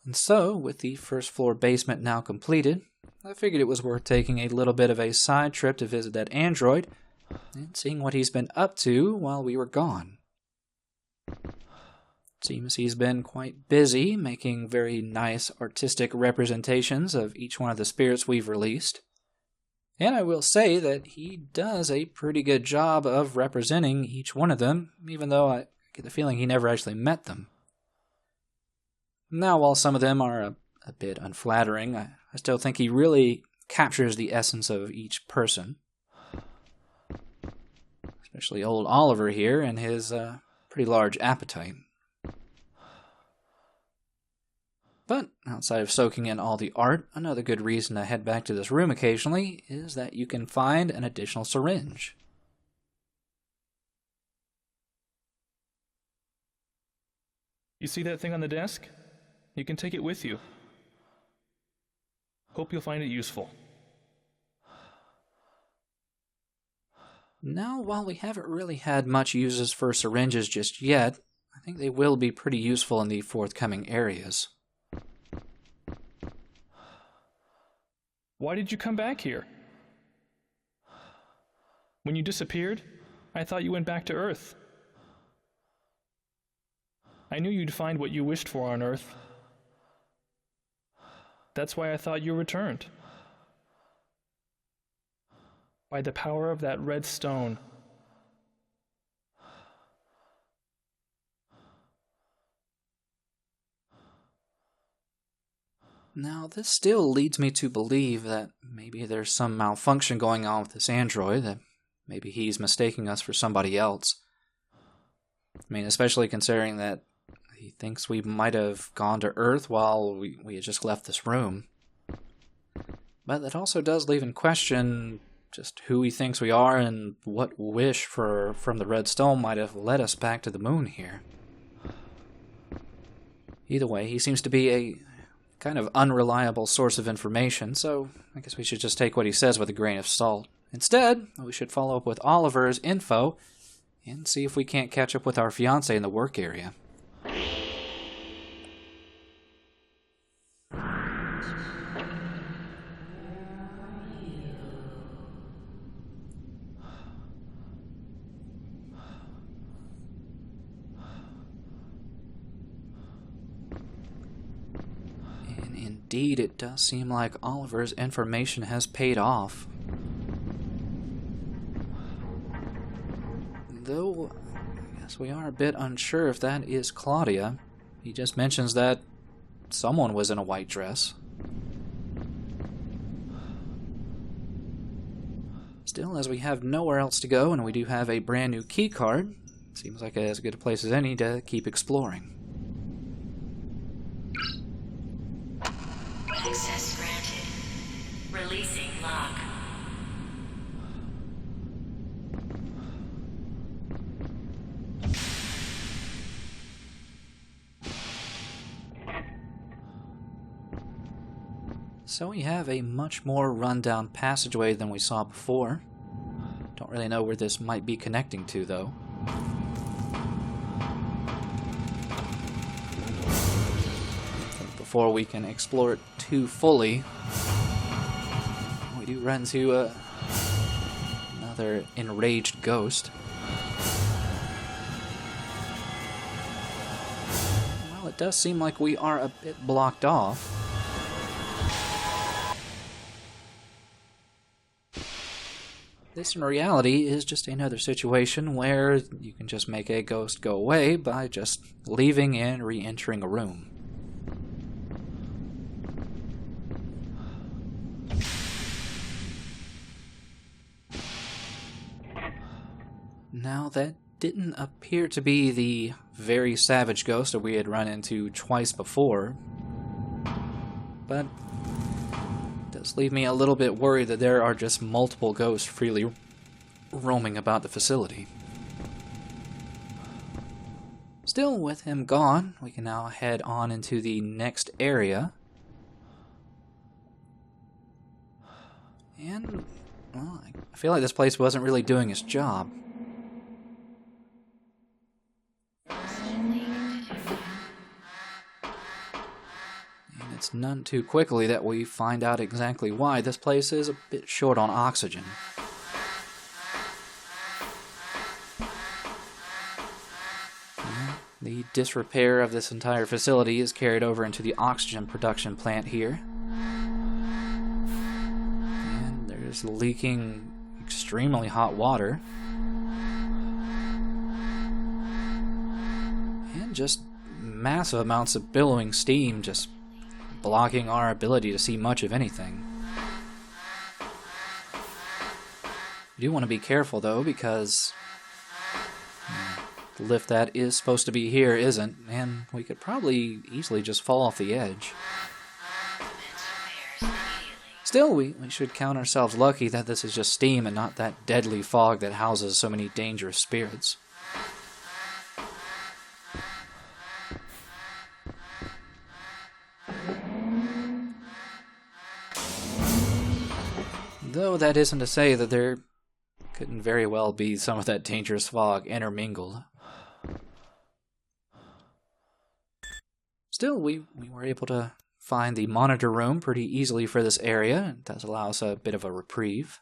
And so, with the first floor basement now completed, I figured it was worth taking a little bit of a side trip to visit that android and seeing what he's been up to while we were gone. Seems he's been quite busy making very nice artistic representations of each one of the spirits we've released. And I will say that he does a pretty good job of representing each one of them, even though I get the feeling he never actually met them. Now, while some of them are a bit unflattering, I still think he really captures the essence of each person. Especially old Oliver here and his pretty large appetite. But outside of soaking in all the art, another good reason to head back to this room occasionally is that you can find an additional syringe. You see that thing on the desk? You can take it with you. Hope you'll find it useful. Now, while we haven't really had much uses for syringes just yet, I think they will be pretty useful in the forthcoming areas. Why did you come back here? When you disappeared, I thought you went back to Earth. I knew you'd find what you wished for on Earth. That's why I thought you returned. By the power of that red stone. Now, this still leads me to believe that maybe there's some malfunction going on with this android, that maybe he's mistaking us for somebody else. I mean, especially considering that he thinks we might have gone to Earth while we had just left this room. But that also does leave in question just who he thinks we are and what wish from the Red Stone might have led us back to the moon here. Either way, he seems to be a kind of unreliable source of information, so I guess we should just take what he says with a grain of salt. Instead, we should follow up with Oliver's info and see if we can't catch up with our fiancé in the work area. Indeed, it does seem like Oliver's information has paid off. Though, I guess we are a bit unsure if that is Claudia. He just mentions that someone was in a white dress. Still, as we have nowhere else to go and we do have a brand new key card, it seems like as good a place as any to keep exploring. Access granted. Releasing lock. So we have a much more run-down passageway than we saw before. Don't really know where this might be connecting to, though. Before we can explore it too fully, we do run into another enraged ghost. Well, it does seem like we are a bit blocked off. This, in reality, is just another situation where you can just make a ghost go away by just leaving and re-entering a room. Now, that didn't appear to be the very savage ghost that we had run into twice before, but it does leave me a little bit worried that there are just multiple ghosts freely roaming about the facility. Still, with him gone, we can now head on into the next area. And, well, I feel like this place wasn't really doing its job. It's none too quickly that we find out exactly why this place is a bit short on oxygen. The disrepair of this entire facility is carried over into the oxygen production plant here. And there's leaking extremely hot water. And just massive amounts of billowing steam just blocking our ability to see much of anything. You do want to be careful though, because the lift that is supposed to be here isn't, and we could probably easily just fall off the edge. Still, we should count ourselves lucky that this is just steam and not that deadly fog that houses so many dangerous spirits. Though that isn't to say that there couldn't very well be some of that dangerous fog intermingled. Still, we were able to find the monitor room pretty easily for this area. It does allow us a bit of a reprieve.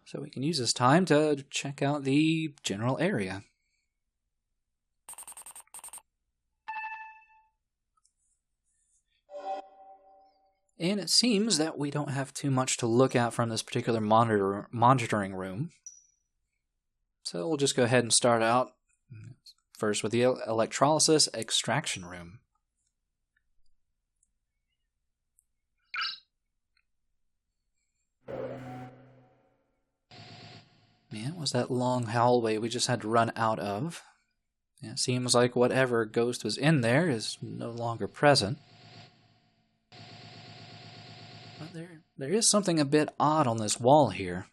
So we can use this time to check out the general area. And it seems that we don't have too much to look at from this particular monitoring room. So we'll just go ahead and start out first with the electrolysis extraction room. Man, it was that long hallway we just had to run out of. And it seems like whatever ghost was in there is no longer present. But there is something a bit odd on this wall here.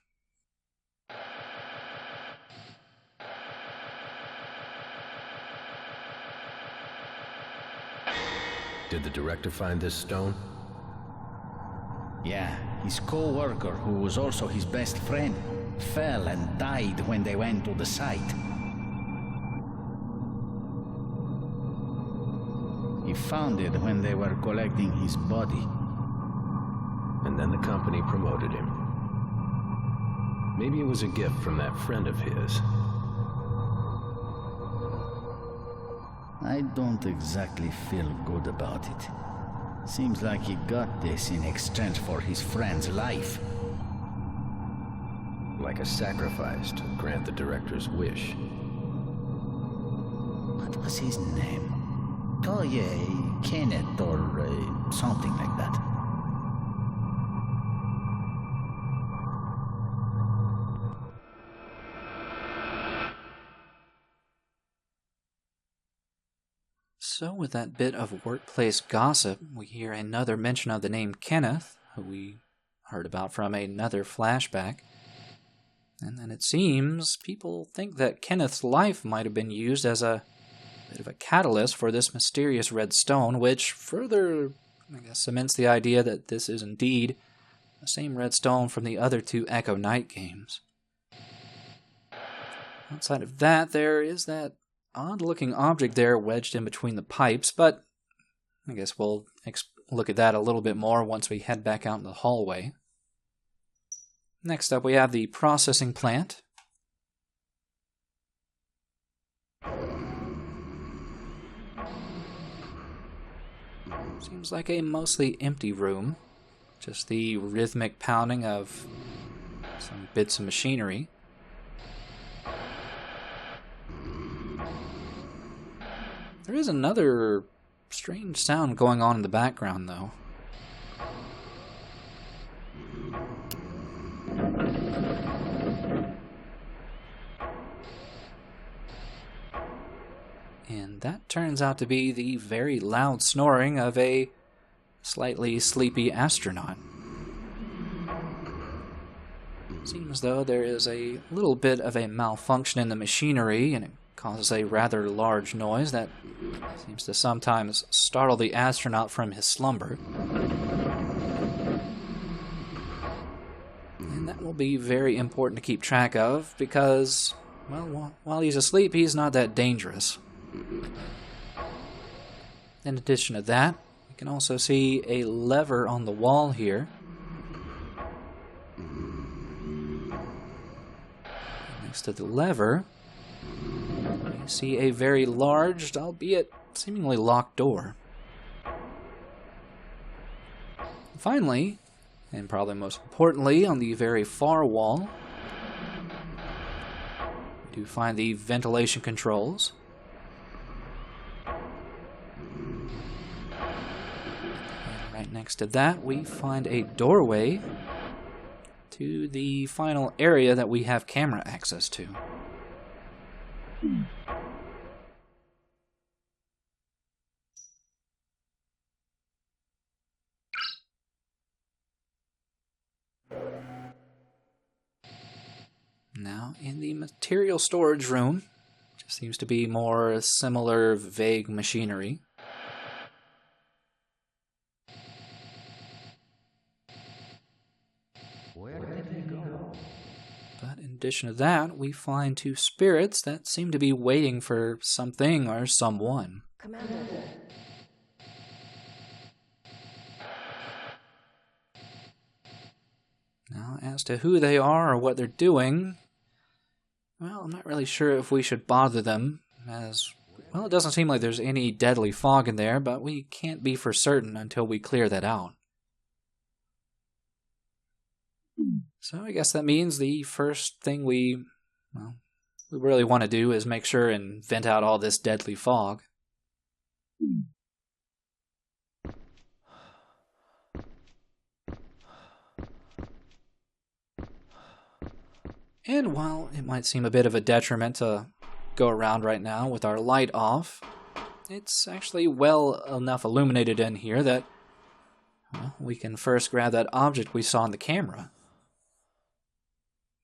Did the director find this stone? Yeah, his co-worker, who was also his best friend, fell and died when they went to the site. He found it when they were collecting his body. And then the company promoted him. Maybe it was a gift from that friend of his. I don't exactly feel good about it. Seems like he got this in exchange for his friend's life. Like a sacrifice to grant the director's wish. What was his name? Oh yeah, Kenneth or something like that. So with that bit of workplace gossip, we hear another mention of the name Kenneth, who we heard about from another flashback. And then it seems people think that Kenneth's life might have been used as a bit of a catalyst for this mysterious red stone, which further, I guess, cements the idea that this is indeed the same red stone from the other two Echo Knight games. Outside of that, there is that odd-looking object there wedged in between the pipes, but I guess we'll look at that a little bit more once we head back out in the hallway. Next up, we have the processing plant. Seems like a mostly empty room. Just the rhythmic pounding of some bits of machinery. There is another strange sound going on in the background, though. And that turns out to be the very loud snoring of a slightly sleepy astronaut. Seems though there is a little bit of a malfunction in the machinery, and it causes a rather large noise that seems to sometimes startle the astronaut from his slumber. And that will be very important to keep track of because, well, while he's asleep, he's not that dangerous. In addition to that, we can also see a lever on the wall here. Next to the lever, you see a very large, albeit seemingly locked door. Finally, and probably most importantly, on the very far wall, we do find the ventilation controls. And right next to that, we find a doorway to the final area that we have camera access to. Now, in the material storage room, just seems to be more similar vague machinery. Where did he go? But in addition to that, we find two spirits that seem to be waiting for something or someone. Commander. Now, as to who they are or what they're doing, well, I'm not really sure if we should bother them, as, well, it doesn't seem like there's any deadly fog in there, but we can't be for certain until we clear that out. So I guess that means the first thing we really want to do is make sure and vent out all this deadly fog. And while it might seem a bit of a detriment to go around right now with our light off, it's actually well enough illuminated in here that we can first grab that object we saw on the camera.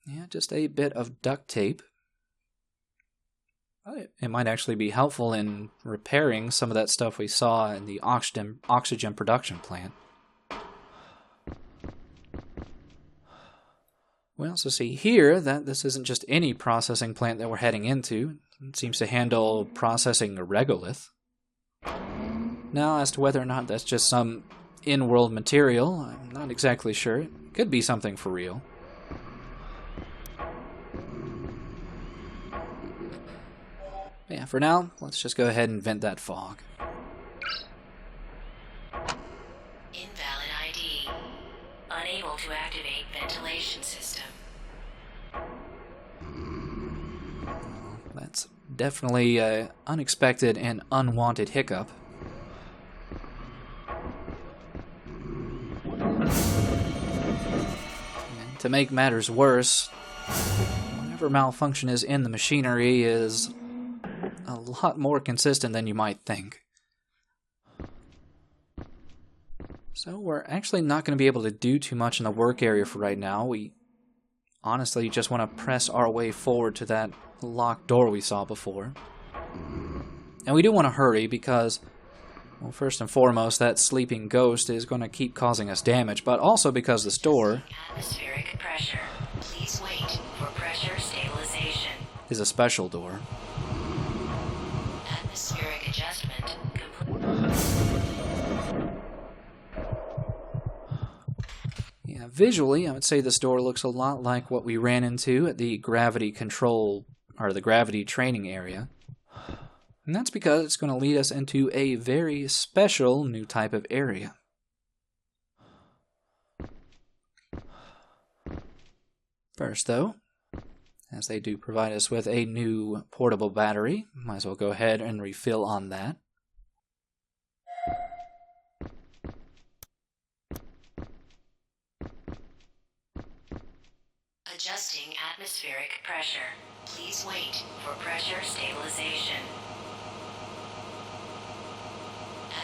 Yeah, just a bit of duct tape. It might actually be helpful in repairing some of that stuff we saw in the oxygen production plant. We also see here that this isn't just any processing plant that we're heading into. It seems to handle processing a regolith. Now, as to whether or not that's just some in-world material, I'm not exactly sure. It could be something for real. But yeah, for now, let's just go ahead and vent that fog. Invalid ID. Unable to activate ventilation system. That's definitely an unexpected and unwanted hiccup. And to make matters worse, whatever malfunction is in the machinery is a lot more consistent than you might think. So we're actually not going to be able to do too much in the work area for right now. We honestly just want to press our way forward to that locked door we saw before. And we do want to hurry because, well, first and foremost, that sleeping ghost is going to keep causing us damage, but also because this door Atmospheric pressure. Please wait for pressure stabilization. is a special door. Atmospheric adjustment complete. Yeah, visually, I would say this door looks a lot like what we ran into at the gravity control, or the gravity training area. And that's because it's going to lead us into a very special new type of area. First, though, as they do provide us with a new portable battery, might as well go ahead and refill on that. Adjusting atmospheric pressure. Please wait for pressure stabilization.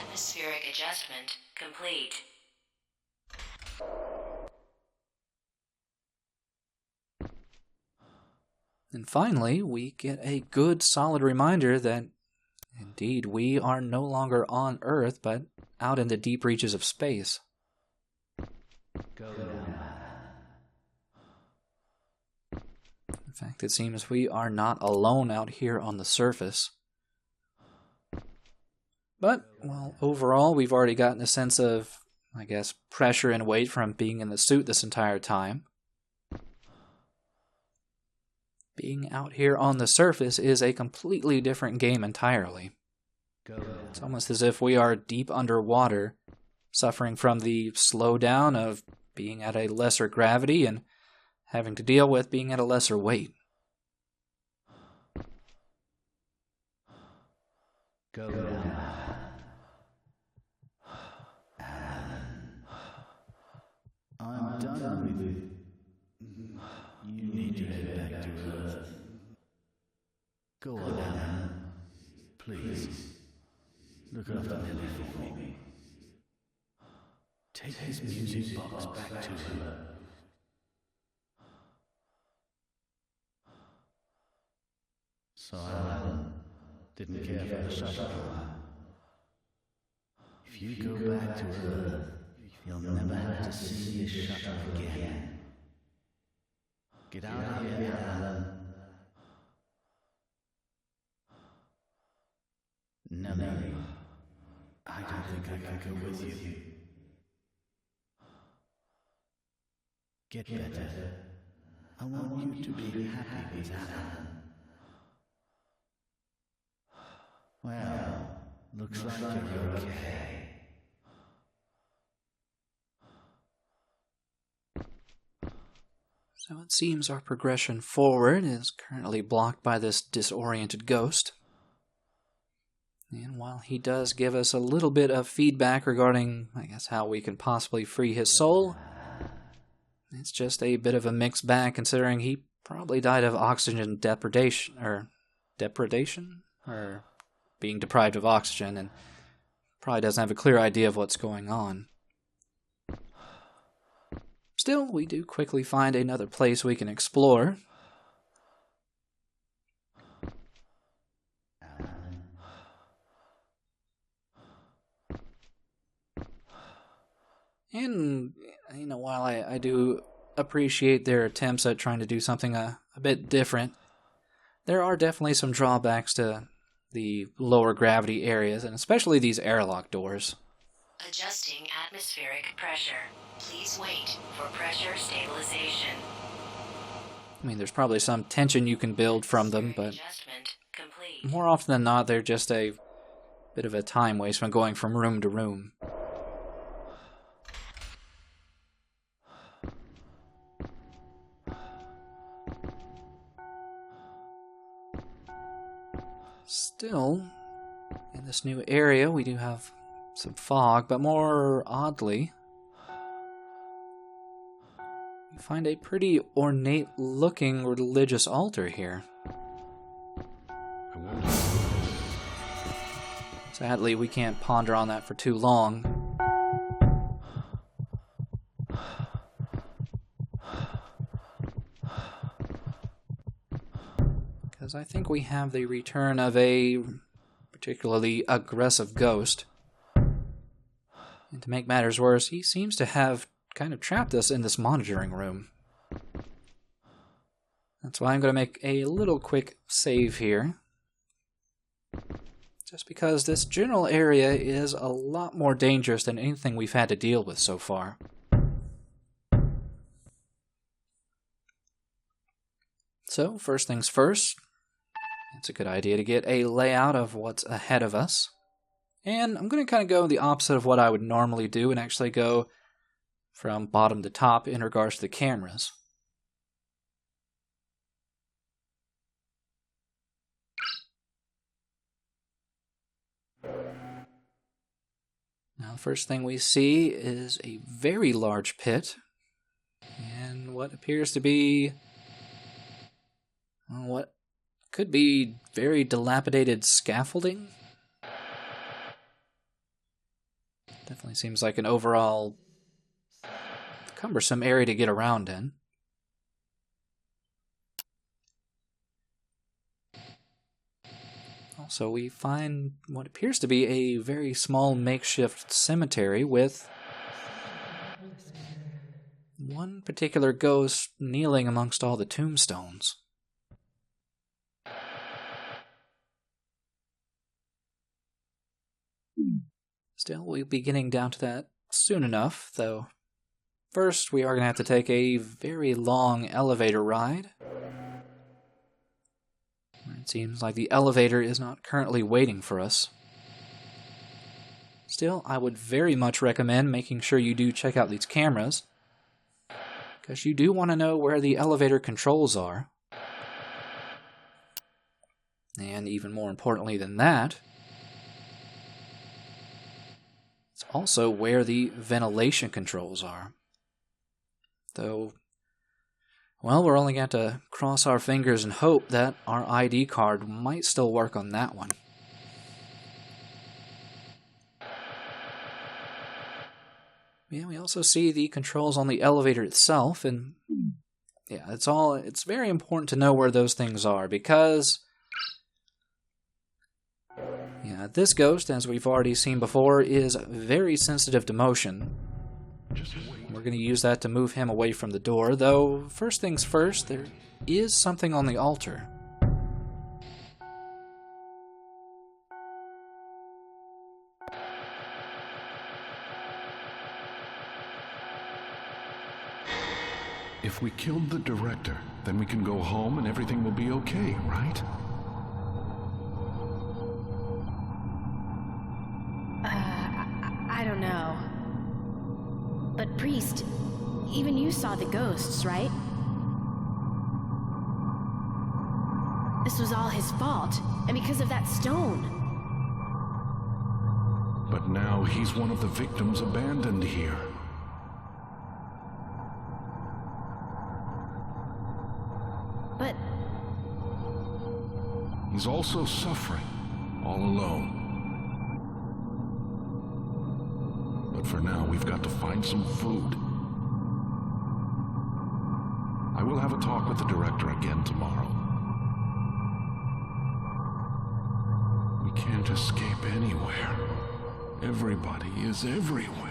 Atmospheric adjustment complete. And finally, we get a good solid reminder that indeed we are no longer on Earth, but out in the deep reaches of space. Go down. In fact, it seems we are not alone out here on the surface. But, well, overall, we've already gotten a sense of, I guess, pressure and weight from being in the suit this entire time. Being out here on the surface is a completely different game entirely. It's almost as if we are deep underwater, suffering from the slowdown of being at a lesser gravity and having to deal with being at a lesser weight. Go down. I'm done with it. You need to head back to Earth. Go on, Alan. Please. Look after Nellie for me. Take his music box back to her. So Alan didn't care for the shuttle. If you go back to Earth, you'll never have to see this shuttle again. Get out of here, Alan. Nellie, I don't think I can go with you. Get better. I want you to be happy with Alan. Well, looks like you're okay. So it seems our progression forward is currently blocked by this disoriented ghost. And while he does give us a little bit of feedback regarding, I guess, how we can possibly free his soul, it's just a bit of a mixed bag considering he probably died of oxygen depredation, or being deprived of oxygen, and probably doesn't have a clear idea of what's going on. Still, we do quickly find another place we can explore. And, while I do appreciate their attempts at trying to do something a bit different, there are definitely some drawbacks to the lower gravity areas, and especially these airlock doors. Adjusting atmospheric pressure. Please wait for pressure stabilization. I mean, there's probably some tension you can build from them, but Adjustment complete. more often than not, they're just a bit of a time waste when going from room to room. Still, in this new area, we do have some fog, but more oddly, we find a pretty ornate-looking religious altar here. Sadly, we can't ponder on that for too long. Because I think we have the return of a particularly aggressive ghost. And to make matters worse, he seems to have kind of trapped us in this monitoring room. That's why I'm going to make a little quick save here. Just because this general area is a lot more dangerous than anything we've had to deal with so far. So, first things first, it's a good idea to get a layout of what's ahead of us. And I'm going to kind of go the opposite of what I would normally do and actually go from bottom to top in regards to the cameras. Now, the first thing we see is a very large pit and what appears to be what could be very dilapidated scaffolding. Definitely seems like an overall cumbersome area to get around in. Also, we find what appears to be a very small makeshift cemetery with one particular ghost kneeling amongst all the tombstones. Still, we'll be getting down to that soon enough, though. First, we are going to have to take a very long elevator ride. It seems like the elevator is not currently waiting for us. Still, I would very much recommend making sure you do check out these cameras, because you do want to know where the elevator controls are. And even more importantly than that, it's also where the ventilation controls are. Though, well, we're only going to have to cross our fingers and hope that our ID card might still work on that one. Yeah, we also see the controls on the elevator itself, and yeah, it's very important to know where those things are, because yeah, this ghost, as we've already seen before, is very sensitive to motion. We're going to use that to move him away from the door, though first things first, there is something on the altar. If we killed the director, then we can go home and everything will be okay, right? I don't know. But Priest, even you saw the ghosts, right? This was all his fault, and because of that stone. But now he's one of the victims abandoned here. But He's also suffering, all alone. But for now, we've got to find some food. I will have a talk with the director again tomorrow. We can't escape anywhere. Everybody is everywhere.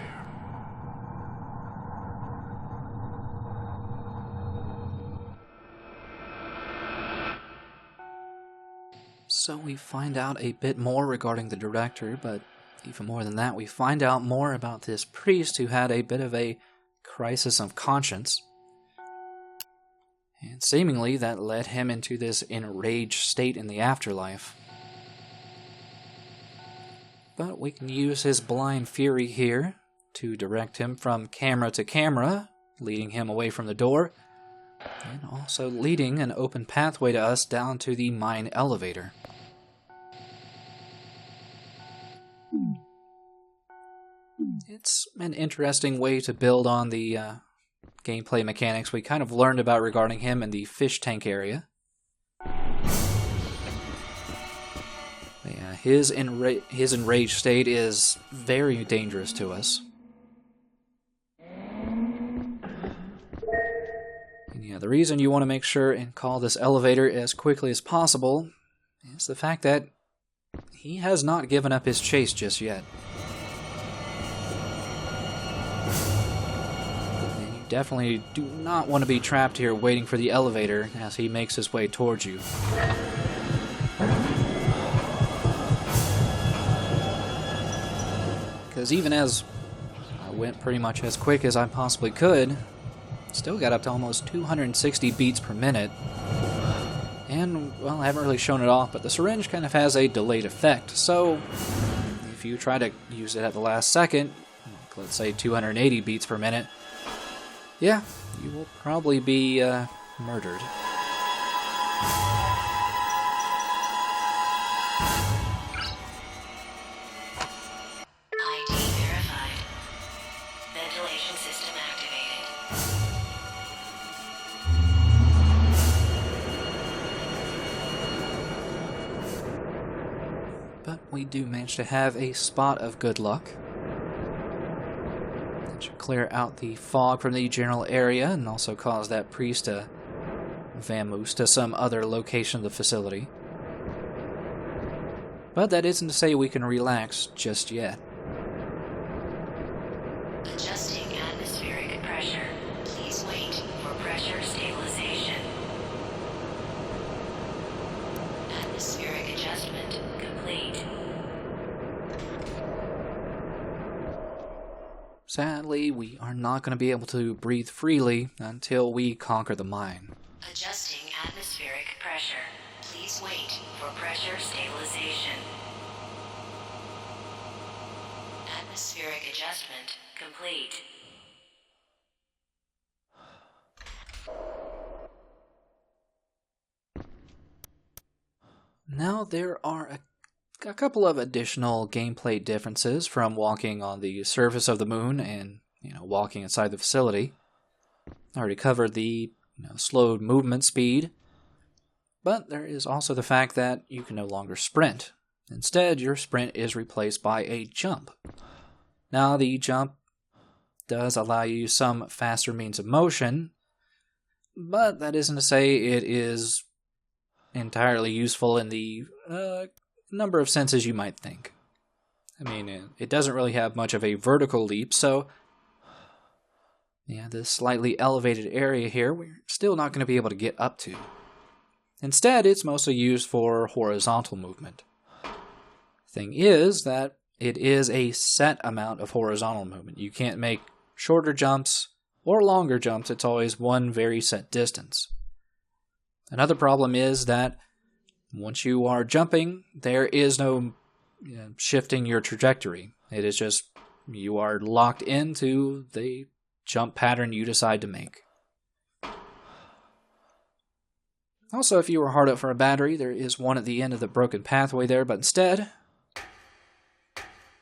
So we find out a bit more regarding the director, but even more than that, we find out more about this priest who had a bit of a crisis of conscience. And seemingly that led him into this enraged state in the afterlife. But we can use his blind fury here to direct him from camera to camera, leading him away from the door, and also leading an open pathway to us down to the mine elevator. It's an interesting way to build on the gameplay mechanics we kind of learned about regarding him in the fish tank area. But yeah, his enraged state is very dangerous to us. And yeah, the reason you want to make sure and call this elevator as quickly as possible is the fact that he has not given up his chase just yet. And you definitely do not want to be trapped here waiting for the elevator as he makes his way towards you. Because even as I went pretty much as quick as I possibly could, still got up to almost 260 beats per minute. And, well, I haven't really shown it off, but the syringe kind of has a delayed effect. So, if you try to use it at the last second, like let's say 280 beats per minute, yeah, you will probably be murdered. ID verified. Ventilation system activated. But we do manage to have a spot of good luck. That should clear out the fog from the general area and also cause that priest to vamoose to some other location of the facility. But that isn't to say we can relax just yet. Adjusting atmospheric pressure. Please wait for pressure stabilization. Atmospheric adjustment complete. Sadly, we are not going to be able to breathe freely until we conquer the mine. Adjusting atmospheric pressure. Please wait for pressure stabilization. Atmospheric adjustment complete. Now there are a couple of additional gameplay differences from walking on the surface of the moon and, walking inside the facility. I already covered the, slowed movement speed, but there is also the fact that you can no longer sprint. Instead, your sprint is replaced by a jump. Now, the jump does allow you some faster means of motion, but that isn't to say it is entirely useful in the number of senses you might think. I mean, it doesn't really have much of a vertical leap, so this slightly elevated area here, we're still not going to be able to get up to. Instead, it's mostly used for horizontal movement. Thing is that it is a set amount of horizontal movement. You can't make shorter jumps or longer jumps. It's always one very set distance. Another problem is that once you are jumping, there is no shifting your trajectory. It is just you are locked into the jump pattern you decide to make. Also, if you were hard up for a battery, there is one at the end of the broken pathway there, but instead,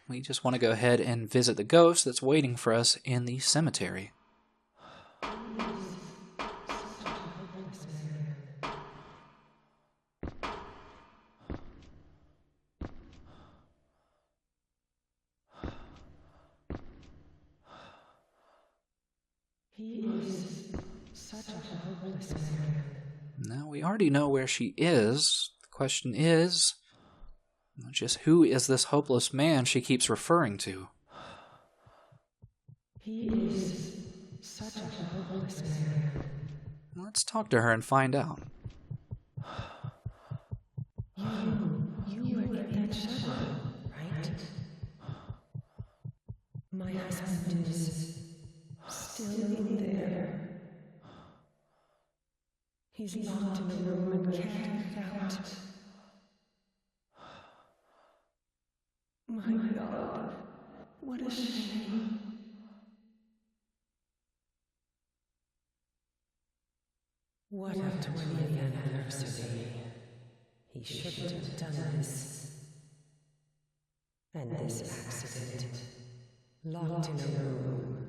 we just want to go ahead and visit the ghost that's waiting for us in the cemetery. Now, we already know where she is. The question is, just who is this hopeless man she keeps referring to? He is such a hopeless man. Let's talk to her and find out. You were in that shuttle, right? My husband is still in there. He's locked in a room and can't get out. My God, what a shame. What a 20th anniversary. He shouldn't have done this. And this accident, locked in a room.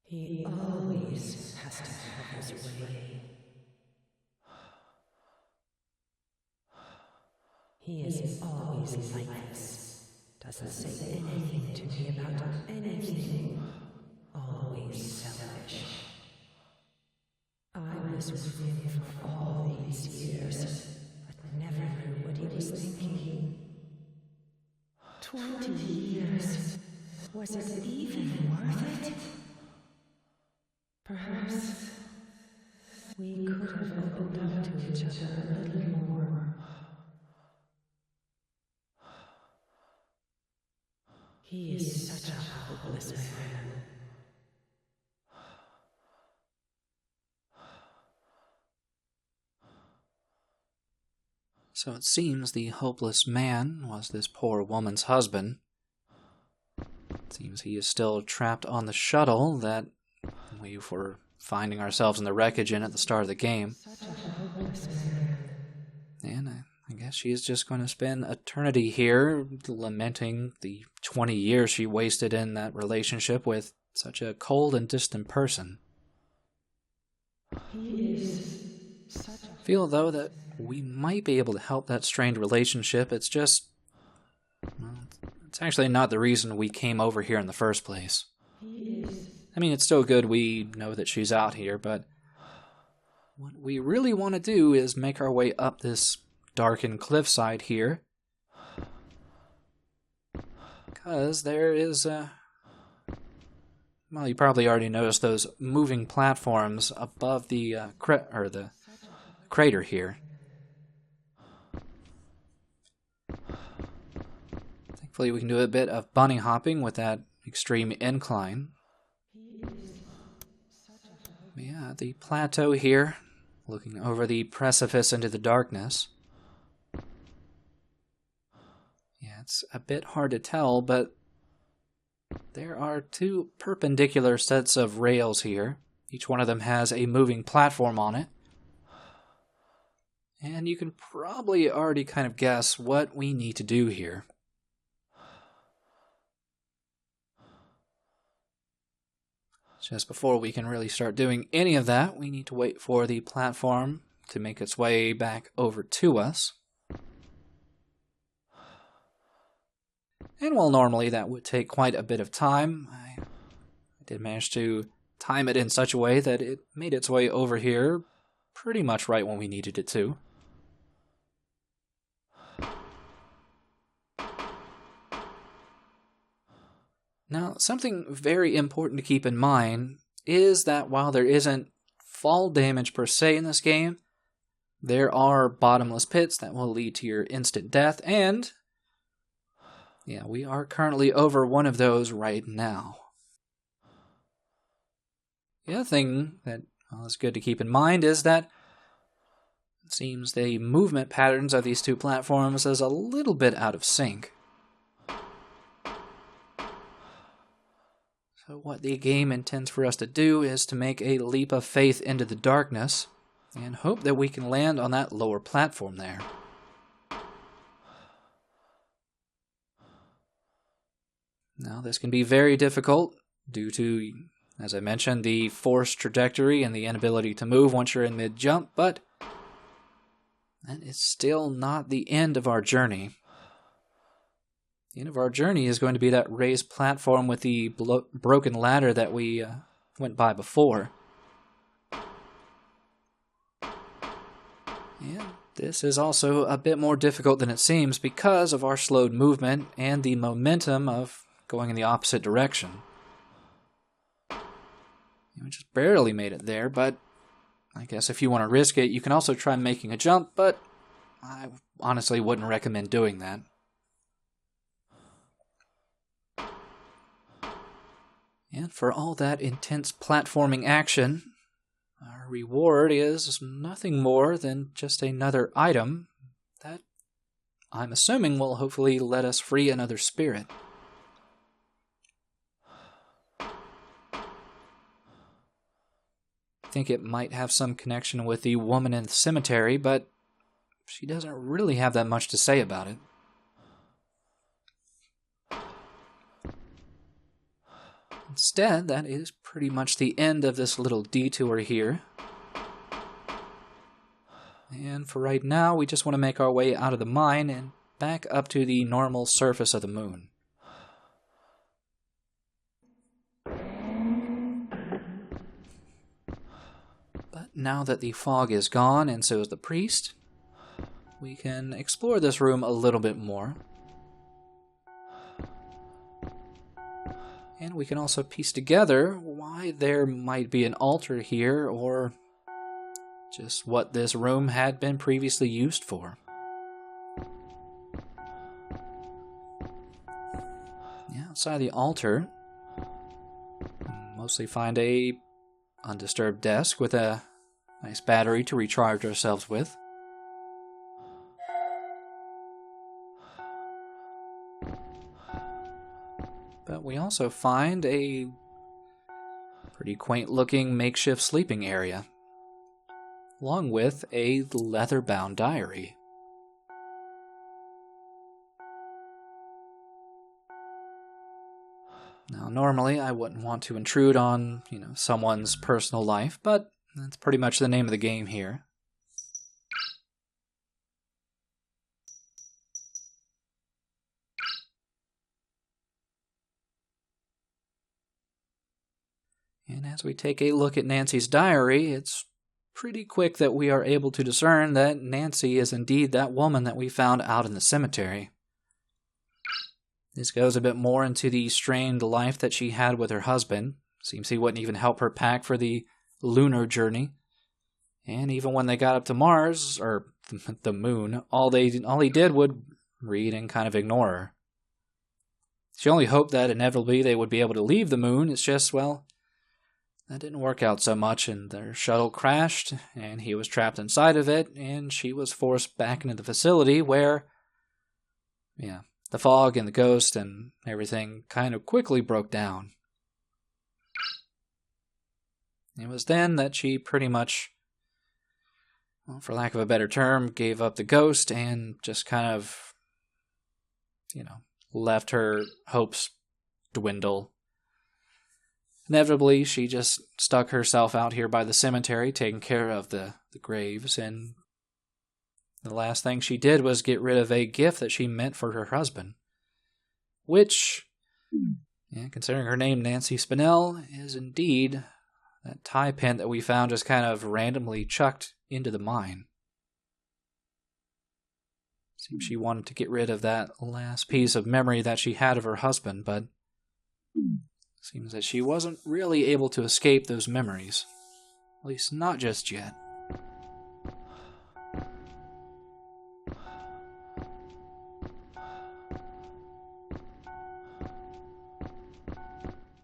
He always has to have his way. He is always like this. Doesn't say anything to me about anything. Always selfish. I was with him for all these years, but never knew what he was thinking. 20 years. Was it even worth it? Perhaps we could have opened up to each other a little more. He is such a hopeless man. So it seems the hopeless man was this poor woman's husband. It seems he is still trapped on the shuttle that we were finding ourselves in the wreckage in at the start of the game. And I guess she is just going to spend eternity here lamenting the 20 years she wasted in that relationship with such a cold and distant person. I feel, though, that we might be able to help that strained relationship. It's just, it's actually not the reason we came over here in the first place. I mean, it's still good we know that she's out here, but what we really want to do is make our way up this darkened cliffside here. Because there is, well, you probably already noticed those moving platforms above the, the crater here. Thankfully, we can do a bit of bunny hopping with that extreme incline. Yeah, the plateau here, looking over the precipice into the darkness. Yeah, it's a bit hard to tell, but there are two perpendicular sets of rails here. Each one of them has a moving platform on it. And you can probably already kind of guess what we need to do here. Just before we can really start doing any of that, we need to wait for the platform to make its way back over to us. And while normally that would take quite a bit of time, I did manage to time it in such a way that it made its way over here pretty much right when we needed it to. Now, something very important to keep in mind is that while there isn't fall damage per se in this game, there are bottomless pits that will lead to your instant death, and yeah, we are currently over one of those right now. The other thing that is good to keep in mind is that it seems the movement patterns of these two platforms is a little bit out of sync. So what the game intends for us to do is to make a leap of faith into the darkness and hope that we can land on that lower platform there. Now, this can be very difficult due to, as I mentioned, the forced trajectory and the inability to move once you're in mid-jump, but that is still not the end of our journey. The end of our journey is going to be that raised platform with the broken ladder that we went by before. And this is also a bit more difficult than it seems because of our slowed movement and the momentum of going in the opposite direction. We just barely made it there, but I guess if you want to risk it, you can also try making a jump, but I honestly wouldn't recommend doing that. And for all that intense platforming action, our reward is nothing more than just another item that I'm assuming will hopefully let us free another spirit. I think it might have some connection with the woman in the cemetery, but she doesn't really have that much to say about it. Instead, that is pretty much the end of this little detour here. And for right now, we just want to make our way out of the mine and back up to the normal surface of the moon. But now that the fog is gone, and so is the priest, we can explore this room a little bit more. And we can also piece together why there might be an altar here, or just what this room had been previously used for. Yeah, outside the altar, mostly find a undisturbed desk with a nice battery to recharge ourselves with. But we also find a pretty quaint-looking makeshift sleeping area, along with a leather-bound diary. Now, normally I wouldn't want to intrude on, someone's personal life, but that's pretty much the name of the game here. And as we take a look at Nancy's diary, it's pretty quick that we are able to discern that Nancy is indeed that woman that we found out in the cemetery. This goes a bit more into the strained life that she had with her husband. Seems he wouldn't even help her pack for the lunar journey. And even when they got up to Mars, or the moon, all he did would read and kind of ignore her. She only hoped that inevitably they would be able to leave the moon. It's just, well, that didn't work out so much, and their shuttle crashed, and he was trapped inside of it, and she was forced back into the facility where, the fog and the ghost and everything kind of quickly broke down. It was then that she pretty much, well, for lack of a better term, gave up the ghost and just kind of, left her hopes dwindle. Inevitably, she just stuck herself out here by the cemetery, taking care of the graves, and the last thing she did was get rid of a gift that she meant for her husband. Which, considering her name, Nancy Spinell, is indeed that tie pin that we found just kind of randomly chucked into the mine. Seems she wanted to get rid of that last piece of memory that she had of her husband, but seems that she wasn't really able to escape those memories. At least not just yet.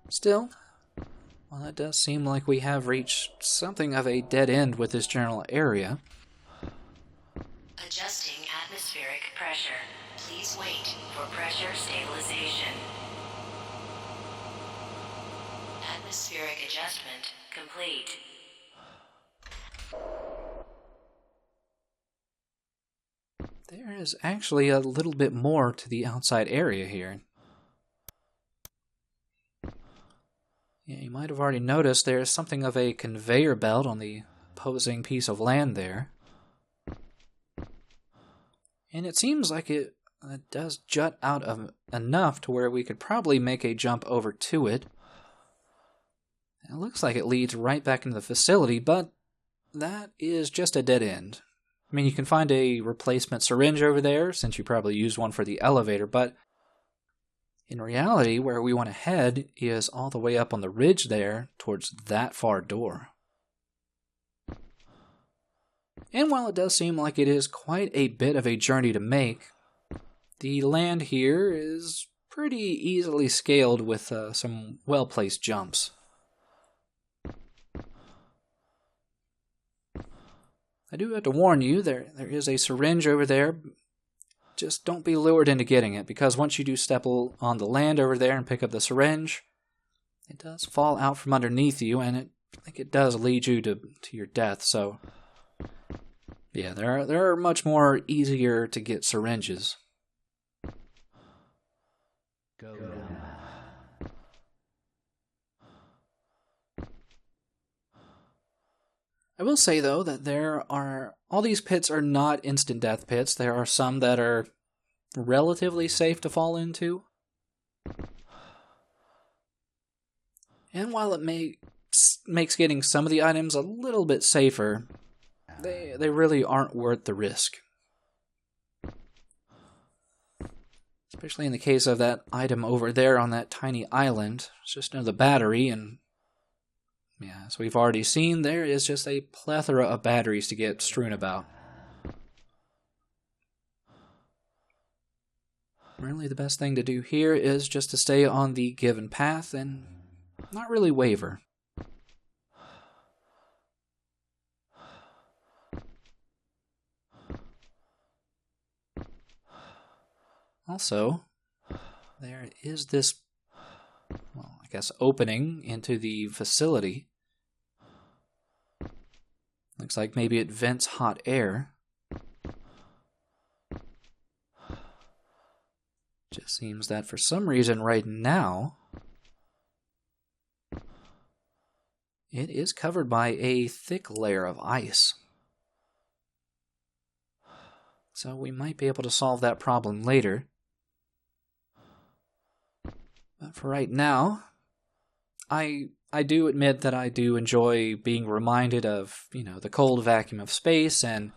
Still, well, it does seem like we have reached something of a dead end with this general area. Adjusting atmospheric pressure. Please wait for pressure stabilization. Atmospheric adjustment complete. There is actually a little bit more to the outside area here. You might have already noticed there is something of a conveyor belt on the opposing piece of land there. And it seems like it does jut out of enough to where we could probably make a jump over to it. It looks like it leads right back into the facility, but that is just a dead end. I mean, you can find a replacement syringe over there, since you probably used one for the elevator, but in reality, where we want to head is all the way up on the ridge there, towards that far door. And while it does seem like it is quite a bit of a journey to make, the land here is pretty easily scaled with some well-placed jumps. I do have to warn you, there is a syringe over there. Just don't be lured into getting it, because once you do step on the land over there and pick up the syringe, it does fall out from underneath you, and I think it does lead you to your death. So, yeah, there are much more easier to get syringes. Go now. I will say, though, that all these pits are not instant death pits. There are some that are relatively safe to fall into. And while it makes getting some of the items a little bit safer, they really aren't worth the risk. Especially in the case of that item over there on that tiny island. It's just another battery, and as we've already seen, there is just a plethora of batteries to get strewn about. Really, the best thing to do here is just to stay on the given path and not really waver. Also, there is this, opening into the facility. Looks like maybe it vents hot air. Just seems that for some reason right now, it is covered by a thick layer of ice. So we might be able to solve that problem later. But for right now, I do admit that I do enjoy being reminded of, the cold vacuum of space and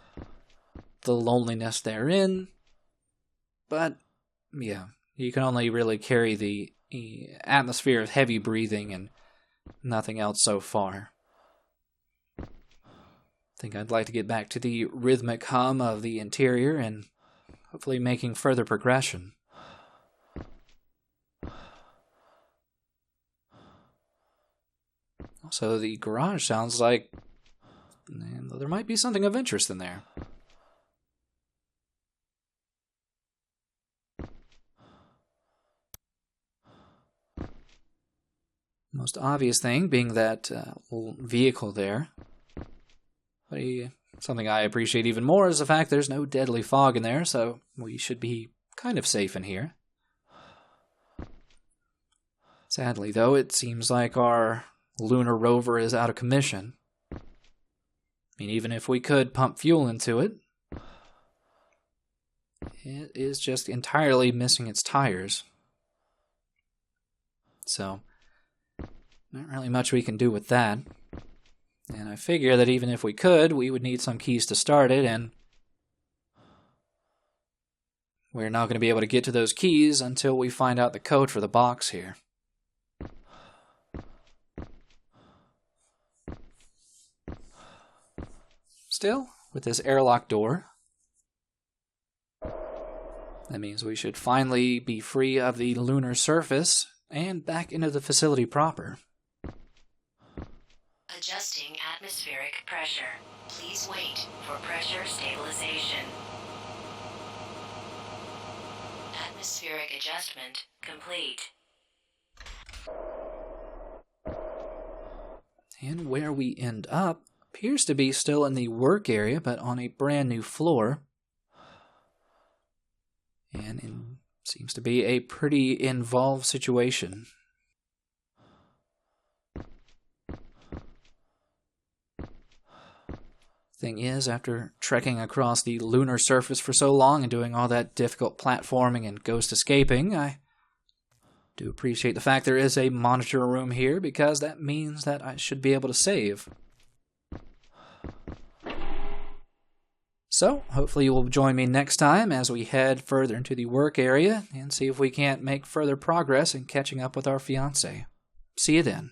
the loneliness therein. But, you can only really carry the atmosphere of heavy breathing and nothing else so far. I think I'd like to get back to the rhythmic hum of the interior and hopefully making further progression. So the garage sounds like there might be something of interest in there. Most obvious thing being that little vehicle there. But something I appreciate even more is the fact there's no deadly fog in there, so we should be kind of safe in here. Sadly, though, it seems like our lunar rover is out of commission. I mean, even if we could pump fuel into it, it is just entirely missing its tires. So, not really much we can do with that. And I figure that even if we could, we would need some keys to start it, and we're not going to be able to get to those keys until we find out the code for the box here. Still, with this airlock door, that means we should finally be free of the lunar surface and back into the facility proper. Adjusting atmospheric pressure. Please wait for pressure stabilization. Atmospheric adjustment complete. And where we end up appears to be still in the work area, but on a brand new floor. And it seems to be a pretty involved situation. Thing is, after trekking across the lunar surface for so long and doing all that difficult platforming and ghost escaping, I do appreciate the fact there is a monitor room here, because that means that I should be able to save. So, hopefully you will join me next time as we head further into the work area and see if we can't make further progress in catching up with our fiancé. See you then.